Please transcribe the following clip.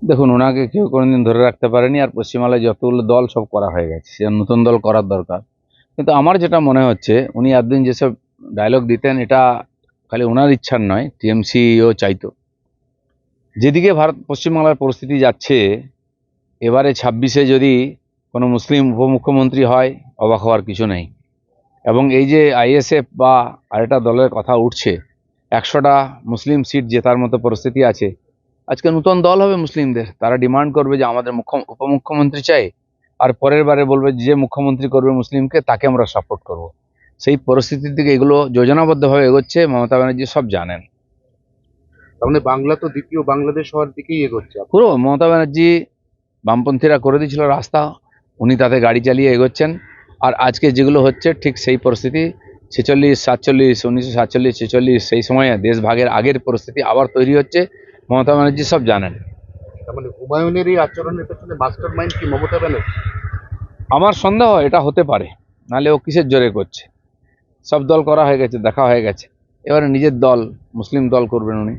দেখুন, ওনাকে কেউ কোনোদিন ধরে রাখতে পারেনি, আর পশ্চিমবাংলায় যতগুলো দল সব করা হয়ে গেছে, সে নতুন দল করার দরকার। কিন্তু আমার যেটা মনে হচ্ছে, উনি এতদিন যেসব ডায়লগ দিতেন, এটা খালি ওনার ইচ্ছার নয়, টিএমসিও চাইতো। যেদিকে পশ্চিমবাংলার পরিস্থিতি যাচ্ছে, এবারে 26-এ যদি কোনো মুসলিম উপমুখ্যমন্ত্রী হয়, অবাক হওয়ার কিছু নেই। এবং এই যে আইএসএফ বা আরেকটা দলের কথা উঠছে, 100টা মুসলিম সিট জেতার মতো পরিস্থিতি আছে। আজকে নতুন দল হবে মুসলিমদের, তারা ডিমান্ড করবে যে আমাদের উপমুখ্যমন্ত্রী চাই, আর পরের বারে বলবে যে মুখ্যমন্ত্রী করবে মুসলিমকে তাকে আমরা সাপোর্ট করব। সেই পরিস্থিতির দিকে এগুলো যোজনাবদ্ধভাবে এগোচ্ছে, মমতা ব্যানার্জি সব জানেন। তার মানে বাংলা তো দ্বিতীয় বাংলাদেশ হওয়ার দিকেই এগোচ্ছে। পুরো মমতা ব্যানার্জি, বামপন্থীরা করে দিয়েছিল রাস্তা, উনি তাতে গাড়ি চালিয়ে এগোচ্ছেন। আর আজকে যেগুলো হচ্ছে ঠিক সেই পরিস্থিতি, 46, 47, 1947, 46, সেই সময়ে দেশ ভাগের আগের পরিস্থিতি আবার তৈরি হচ্ছে, মমতা ব্যানার্জি সব জানেন। তার মানে হুমায়ুনের এই আচরণের পেছনে মাস্টার মাইন্ড কি মমতা ব্যানার্জি? আমার সন্দেহ এটা হতে পারে, নাহলে ও কিসের জোরে করছে। সব দল করা হয়ে গেছে, দেখা হয়ে গেছে, এবারে নিজের দল, মুসলিম দল করবেন উনি।